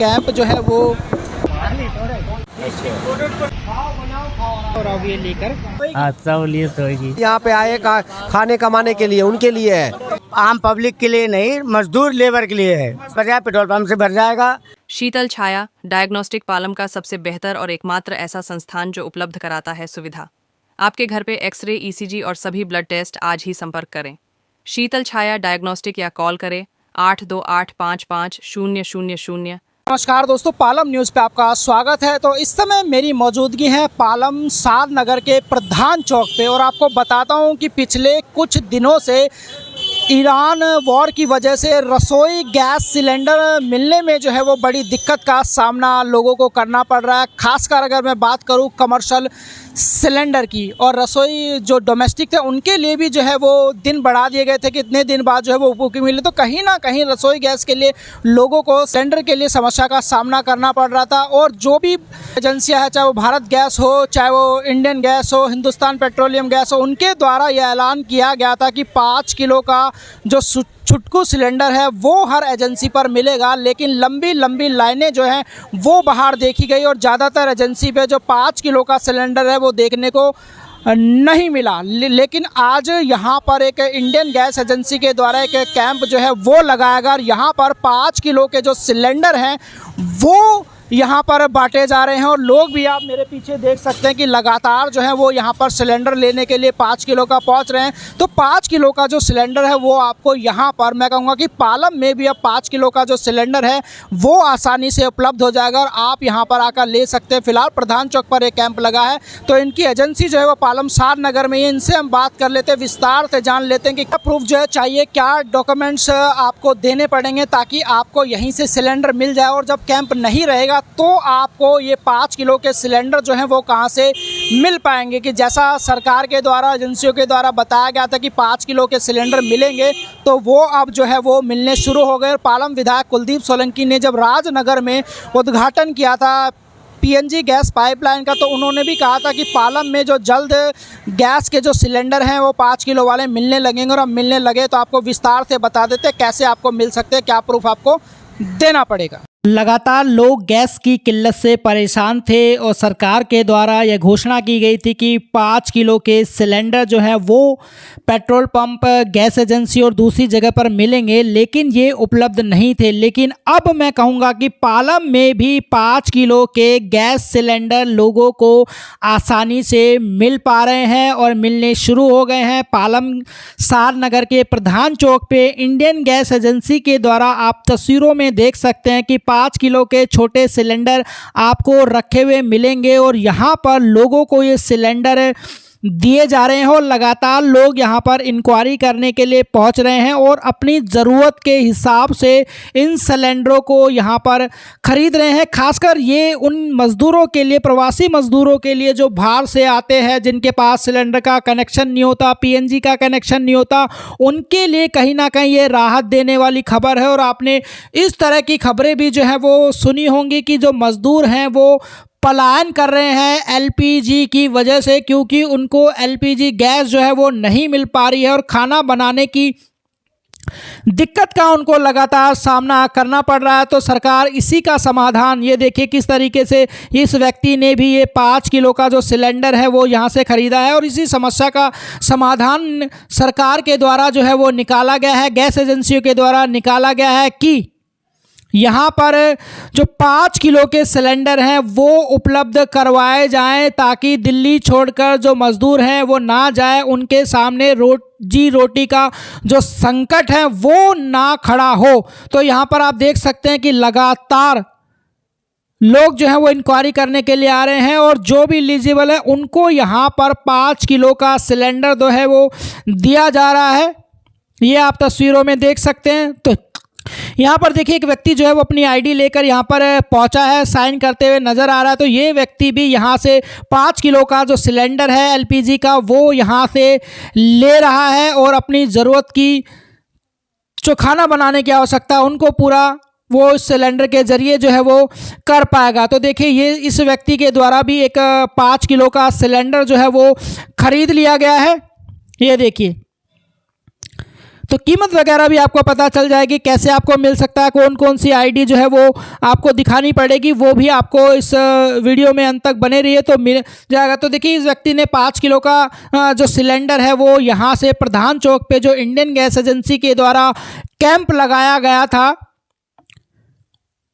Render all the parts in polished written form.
Camp जो है वो और अब ये लेकर सहूलियत होगी। यहाँ पे आए खाने कमाने के लिए, उनके लिए है। आम पब्लिक के लिए नहीं, मजदूर लेबर के लिए है। पेट्रोल पंप से भर जाएगा। शीतल छाया डायग्नोस्टिक पालम का सबसे बेहतर और एकमात्र ऐसा संस्थान जो उपलब्ध कराता है सुविधा। आपके घर पे एक्सरे, ईसीजी और सभी ब्लड टेस्ट आज ही संपर्क करें। शीतल छाया डायग्नोस्टिक या कॉल करें 82855000। नमस्कार दोस्तों, पालम न्यूज़ पे आपका स्वागत है। तो इस समय मेरी मौजूदगी है पालम साध नगर के प्रधान चौक पे और आपको बताता हूँ कि पिछले कुछ दिनों से ईरान वॉर की वजह से रसोई गैस सिलेंडर मिलने में जो है वो बड़ी दिक्कत का सामना लोगों को करना पड़ रहा है। खासकर अगर मैं बात करूं कमर्शियल सिलेंडर की, और रसोई जो डोमेस्टिक थे उनके लिए भी जो है वो दिन बढ़ा दिए गए थे कि इतने दिन बाद जो है वो बुकिंग मिले। तो कहीं ना कहीं रसोई गैस के लिए लोगों को सिलेंडर के लिए समस्या का सामना करना पड़ रहा था। और जो भी एजेंसियाँ हैं, चाहे वो भारत गैस हो, चाहे वो इंडियन गैस हो, हिंदुस्तान पेट्रोलियम गैस हो, उनके द्वारा यह ऐलान किया गया था कि 5 किलो का जो छुटकू सिलेंडर है वो हर एजेंसी पर मिलेगा। लेकिन लंबी लंबी लाइनें जो हैं वो बाहर देखी गई और ज़्यादातर एजेंसी पे जो 5 किलो का सिलेंडर है वो देखने को नहीं मिला। लेकिन आज यहाँ पर एक इंडियन गैस एजेंसी के द्वारा एक कैंप जो है वो लगाया गया। यहाँ पर 5 किलो के जो सिलेंडर हैं वो यहाँ पर बांटे जा रहे हैं और लोग भी, आप मेरे पीछे देख सकते हैं कि लगातार जो है वो यहाँ पर सिलेंडर लेने के लिए 5 किलो का पहुँच रहे हैं। तो 5 किलो का जो सिलेंडर है वो आपको यहाँ पर, मैं कहूँगा कि पालम में भी अब 5 किलो का जो सिलेंडर है वो आसानी से उपलब्ध हो जाएगा और आप यहाँ पर आकर ले सकते हैं। फिलहाल प्रधान चौक पर एक कैंप लगा है तो इनकी एजेंसी जो है वो पालम साध नगर में ही, इनसे हम बात कर लेते हैं, विस्तार से जान लेते हैं कि क्या प्रूफ जो है चाहिए, क्या डॉक्यूमेंट्स आपको देने पड़ेंगे ताकि आपको यहीं से सिलेंडर मिल जाए। और जब कैंप नहीं रहेगा तो आपको ये 5 किलो के सिलेंडर जो हैं वो कहाँ से मिल पाएंगे, कि जैसा सरकार के द्वारा, एजेंसियों के द्वारा बताया गया था कि 5 किलो के सिलेंडर मिलेंगे, तो वो अब जो है वो मिलने शुरू हो गए। पालम विधायक कुलदीप सोलंकी ने जब राजनगर में उद्घाटन किया था पीएनजी गैस पाइपलाइन का, तो उन्होंने भी कहा था कि पालम में जो जल्द गैस के जो सिलेंडर हैं वो 5 किलो वाले मिलने लगेंगे। और अब मिलने लगे तो आपको विस्तार से बता देते हैं कैसे आपको मिल सकते हैं, क्या प्रूफ आपको देना पड़ेगा। लगातार लोग गैस की किल्लत से परेशान थे और सरकार के द्वारा यह घोषणा की गई थी कि 5 किलो के सिलेंडर जो है वो पेट्रोल पंप, गैस एजेंसी और दूसरी जगह पर मिलेंगे, लेकिन ये उपलब्ध नहीं थे। लेकिन अब मैं कहूँगा कि पालम में भी 5 किलो के गैस सिलेंडर लोगों को आसानी से मिल पा रहे हैं और मिलने शुरू हो गए हैं। पालम साध नगर के प्रधान चौक पे इंडियन गैस एजेंसी के द्वारा आप तस्वीरों में देख सकते हैं कि 5 किलो के छोटे सिलेंडर आपको रखे हुए मिलेंगे और यहाँ पर लोगों को ये सिलेंडर दिए जा रहे हैं और लगातार लोग यहाँ पर इंक्वायरी करने के लिए पहुँच रहे हैं और अपनी ज़रूरत के हिसाब से इन सिलेंडरों को यहाँ पर ख़रीद रहे हैं। खासकर ये उन मज़दूरों के लिए, प्रवासी मज़दूरों के लिए जो बाहर से आते हैं, जिनके पास सिलेंडर का कनेक्शन नहीं होता, पीएनजी का कनेक्शन नहीं होता, उनके लिए कहीं ना कहीं ये राहत देने वाली खबर है। और आपने इस तरह की खबरें भी जो है वो सुनी होंगी कि जो मज़दूर हैं वो पलायन कर रहे हैं एलपीजी की वजह से, क्योंकि उनको एलपीजी गैस जो है वो नहीं मिल पा रही है और खाना बनाने की दिक्कत का उनको लगातार सामना करना पड़ रहा है। तो सरकार इसी का समाधान, ये देखिए किस तरीके से इस व्यक्ति ने भी ये 5 किलो का जो सिलेंडर है वो यहाँ से ख़रीदा है और इसी समस्या का समाधान सरकार के द्वारा जो है वो निकाला गया है, गैस एजेंसियों के द्वारा निकाला गया है कि यहाँ पर जो 5 किलो के सिलेंडर हैं वो उपलब्ध करवाए जाएं ताकि दिल्ली छोड़कर जो मज़दूर हैं वो ना जाए, उनके सामने रोटी का जो संकट है वो ना खड़ा हो। तो यहाँ पर आप देख सकते हैं कि लगातार लोग जो है वो इंक्वायरी करने के लिए आ रहे हैं और जो भी एलिजिबल है उनको यहाँ पर 5 किलो का सिलेंडर जो है वो दिया जा रहा है। ये आप तस्वीरों में देख सकते हैं। तो यहाँ पर देखिए एक व्यक्ति जो है वो अपनी आईडी लेकर यहाँ पर पहुँचा है, साइन करते हुए नज़र आ रहा है। तो ये व्यक्ति भी यहाँ से 5 किलो का जो सिलेंडर है एलपीजी का वो यहाँ से ले रहा है और अपनी ज़रूरत की जो खाना बनाने की आवश्यकता है उनको पूरा वो इस सिलेंडर के ज़रिए जो है वो कर पाएगा। तो देखिए ये इस व्यक्ति के द्वारा भी एक 5 किलो का सिलेंडर जो है वो ख़रीद लिया गया है। ये देखिए तो कीमत वगैरह भी आपको पता चल जाएगी, कैसे आपको मिल सकता है, कौन कौन सी आईडी जो है वो आपको दिखानी पड़ेगी, वो भी आपको इस वीडियो में अंत तक बने रहिए तो मिल जाएगा। तो देखिए इस व्यक्ति ने 5 किलो का जो सिलेंडर है वो यहाँ से प्रधान चौक पे जो इंडियन गैस एजेंसी के द्वारा कैंप लगाया गया था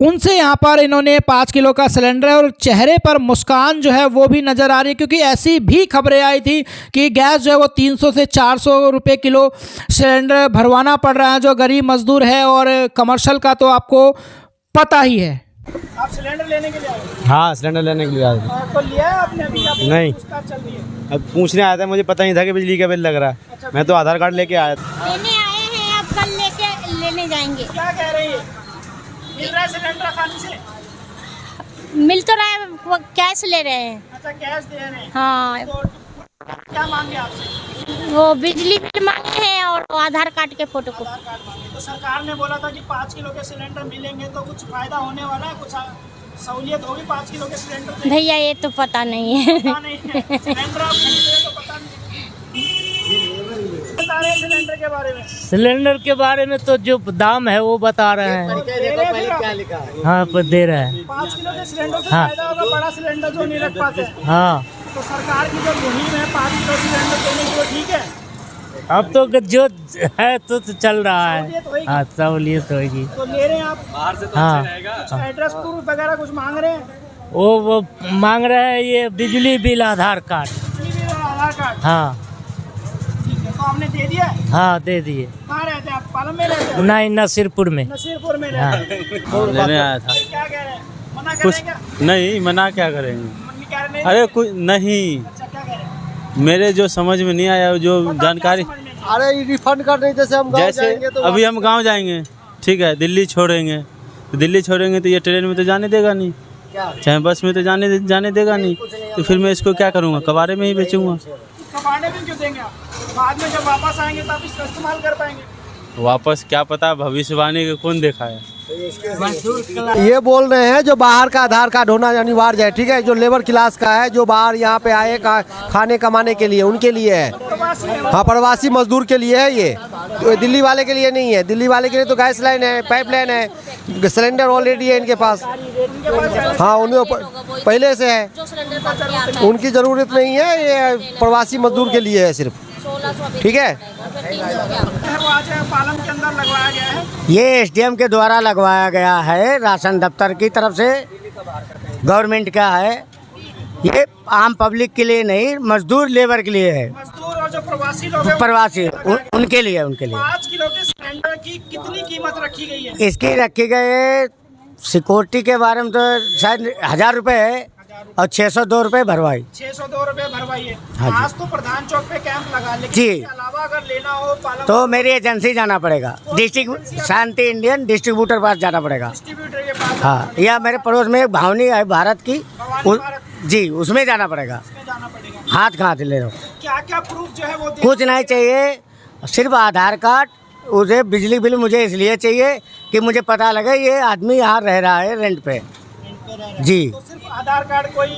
उनसे यहाँ पर इन्होंने 5 किलो का सिलेंडर है और चेहरे पर मुस्कान जो है वो भी नज़र आ रही है, क्योंकि ऐसी भी खबरें आई थी कि गैस जो है वो 300 से 400 रुपये किलो सिलेंडर भरवाना पड़ रहा है जो गरीब मजदूर है, और कमर्शियल का तो आपको पता ही है। आप सिलेंडर लेने के लिए आए? हाँ, सिलेंडर लेने के लिए आए थे। तो लिया है आपने अभी? नहीं, पूछताछ चल रही है। अब पूछने आया था, मुझे पता नहीं था कि बिजली का बिल लग रहा है। अच्छा, मैं तो आधार कार्ड लेके आया था। लेने आए हैं, अब कल लेने जाएंगे। क्या कह रही है? मिल रहा है सिलेंडर खाने से? मिल तो रहा है, वो कैश ले रहे हैं। अच्छा, कैश दे रहे हैं। हाँ, तो क्या मांगे आपसे? वो बिजली बिल मांगे हैं और आधार कार्ड के फोटो को। आधार कार्ड मांगे। तो सरकार ने बोला था कि 5 किलो के सिलेंडर मिलेंगे तो कुछ फायदा होने वाला है, कुछ सहूलियत होगी 5 किलो के सिलेंडर से? भैया ये तो पता नहीं है। पता नहीं है। सिलेंडर आप खरीद रहे तो पता नहीं बता रहे हैं सिलेंडर के बारे में। सिलेंडर के बारे में तो जो दाम है वो बता रहे हैं। तो दे रहे हैं क्या लिखा है? हाँ, पर दे रहे हैं। 5 किलो के सिलेंडर से हाँ। फायदा होगा, बड़ा सिलेंडर जो नहीं रख पाते हैं। हाँ, तो सरकार की जो मुहिम है 5 किलो सिलेंडर देने की, वो ठीक है? अब तो जो है तो चल रहा है। सहूलियत होगी। हाँ, सहूलियत होगी। तो ले रहे हैं आप? बाहर से तो हाँ, एड्रेस प्रूफ वगैरह कुछ मांग रहे हैं? वो मांग रहे हैं ये बिजली बिल, आधार कार्ड। बिजली बिल और आधार कार्ड? हाँ ठीक है, तो आपने दे दिया? हाँ, दे दिए। कहाँ रहते हैं आप? पालम में रहते हैं? नहीं, नसीरपुर में। नसीरपुर में हाँ। रहते हैं। लेने आया था। क्या कह रहे हैं? मना कर कुछ रहे हैं क्या? नहीं, मना क्या करेंगे। मम्मी कह रहे नहीं? अरे कुछ नहीं, अच्छा, क्या कह रहे हैं? मेरे जो समझ में नहीं आया, जो जानकारी, समझ में नहीं आया। अरे रिफंड कर रहे, जैसे हम गाँव जैसे जाएंगे तो अभी हम गांव जाएंगे, ठीक है, दिल्ली छोड़ेंगे, तो दिल्ली छोड़ेंगे तो ये ट्रेन में तो जाने देगा नहीं, चाहे बस में तो जाने देगा नहीं, तो फिर मैं इसको क्या करूँगा, कबाड़े में ही बेचूंगा। कबाड़े में क्यों देंगे आप? बाद में जब वापस आएंगे तब इसका इस्तेमाल कर पाएंगे। वापस क्या पता, भविष्यवाणी के कौन देखा है। ये बोल रहे हैं जो बाहर का आधार कार्ड होना अनिवार्य है, ठीक है, जो लेबर क्लास का है, जो बाहर यहाँ पे आए खाने कमाने के लिए, उनके लिए है। प्रवासी है। हाँ, प्रवासी मजदूर के लिए है ये, तो दिल्ली वाले के लिए नहीं है। दिल्ली वाले के लिए तो गैस लाइन है, पाइप लाइन है, सिलेंडर ऑलरेडी है इनके पास। हाँ, उन्हें पहले से है, उनकी ज़रूरत नहीं है, ये प्रवासी मजदूर के लिए है सिर्फ, ठीक है। वो आज पालम के अंदर लगवाया गया है। ये एसडीएम के द्वारा लगवाया गया है, राशन दफ्तर की तरफ से, गवर्नमेंट का है। ये आम पब्लिक के लिए नहीं, मजदूर लेबर के लिए है, मजदूर और जो प्रवासी लोग हैं प्रवासी उनके लिए, उनके लिए। 5 किलो के सिलेंडर की कितनी कीमत रखी गई है? इसकी रखी गई सिक्योरिटी के बारे में तो शायद 1000 रुपये है और 602 रुपये भरवाई। 602 रुपये भरवाई है। हाँ जी। आज तो प्रधान चौक पे कैंप लगा, लेकिन जी। इसके अलावा अगर लेना हो पालम तो मेरी एजेंसी जाना पड़ेगा, डिस्ट्रिक्ट शांति इंडियन डिस्ट्रीब्यूटर पास जाना पड़ेगा। डिस्ट्रीब्यूटर के पास हाँ, या मेरे पड़ोस में एक भावनी है भारत की, भवानी भारत जी, उसमें जाना पड़ेगा। में जाना पड़ेगा। हाथ कहाँ से ले रहा हूँ, क्या क्या प्रूफ जो है वो कुछ नहीं चाहिए, सिर्फ आधार कार्ड। उसे बिजली बिल मुझे इसलिए चाहिए कि मुझे पता लगे ये आदमी यहाँ रह रहा है रेंट पे। जी, तो सिर्फ आधार कार्ड, कोई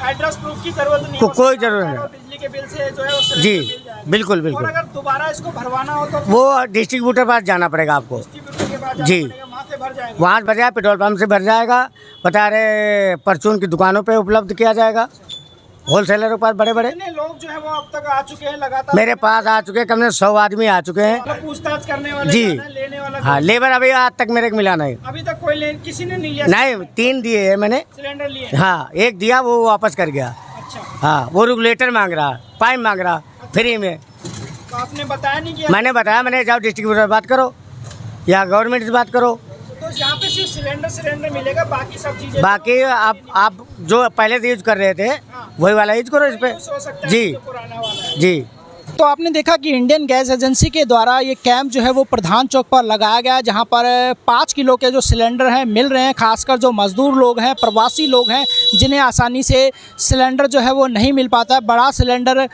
एड्रेस प्रूफ की जरूरत नहीं कोई जरूरत नहीं। बिजली के बिल से जो है वो सिलेंडर जी, मिल जाएगा। बिल्कुल और बिल्कुल। अगर दोबारा इसको भरवाना हो तो वो डिस्ट्रीब्यूटर पास जाना पड़ेगा आपको। डिस्ट्रीब्यूटर के पास जाना जी। पड़ेगा, वहाँ से भर जाएगा। वहाँ भर जाए, पेट्रोल पंप से भर जाएगा, बता रहे परचून की दुकानों पे उपलब्ध किया जाएगा, होलसेलरों के पास बड़े बड़े। कितने लोग जो है वो अब तक आ चुके हैं लगातार? मेरे पास आ चुके हैं, कम से कम 100 आदमी आ चुके हैं। मतलब पूछताछ करने वाले जी। ज्यादा हैं, लेने वाला हाँ, लेबर अभी आज तक मेरे को मिला नहीं। अभी तक कोई किसी ने नहीं लिया? नहीं, 3 दिए है मैंने। सिलेंडर लिए? हाँ, एक दिया, वो वापस कर गया। अच्छा, हाँ, वो रेगुलेटर मांग रहा, पाइप मांग रहा फ्री में। तो आपने बताया नहीं किया? मैंने बताया, मैंने जाओ डिस्ट्रीब्यूटर से बात करो या गवर्नमेंट से बात करो। तो यहाँ पे सिर्फ सिलेंडर मिलेगा, बाकी सब चीजें बाकी आप जो पहले से यूज कर रहे थे वही वाला यूज करो इस पे। हो सकता है जी जो पुराना वाला है। जी। तो आपने देखा कि इंडियन गैस एजेंसी के द्वारा ये कैंप जो है वो प्रधान चौक पर लगाया गया, जहां पर 5 किलो के जो सिलेंडर हैं मिल रहे हैं, खासकर जो मज़दूर लोग हैं, प्रवासी लोग हैं, जिन्हें आसानी से सिलेंडर जो है वो नहीं मिल पाता है, बड़ा सिलेंडर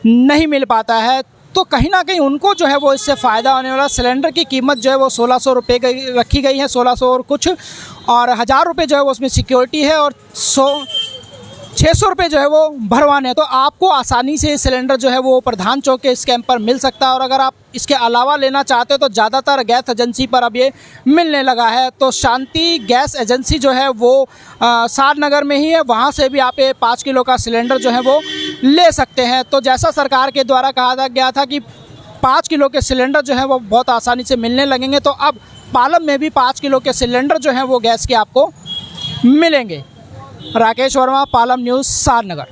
नहीं मिल पाता है। तो कहीं ना कहीं उनको जो है वो इससे फ़ायदा होने वाला। सिलेंडर की कीमत जो है वो 1600 रुपये रखी गई है, 1600 और कुछ, और 1000 रुपये जो है वो उसमें सिक्योरिटी है, और 600 रुपये जो है वो भरवाने हैं। तो आपको आसानी से सिलेंडर जो है वो प्रधान चौक के इस कैंप पर मिल सकता है। और अगर आप इसके अलावा लेना चाहते हो तो ज़्यादातर गैस एजेंसी पर अब ये मिलने लगा है। तो शांति गैस एजेंसी जो है वो सार नगर में ही है, वहाँ से भी आप ये 5 किलो का सिलेंडर जो है वो ले सकते हैं। तो जैसा सरकार के द्वारा कहा गया था कि 5 किलो के सिलेंडर जो है वो बहुत आसानी से मिलने लगेंगे, तो अब पालम में भी 5 किलो के सिलेंडर जो हैं वो गैस के आपको मिलेंगे। राकेश वर्मा, पालम न्यूज़, सार नगर।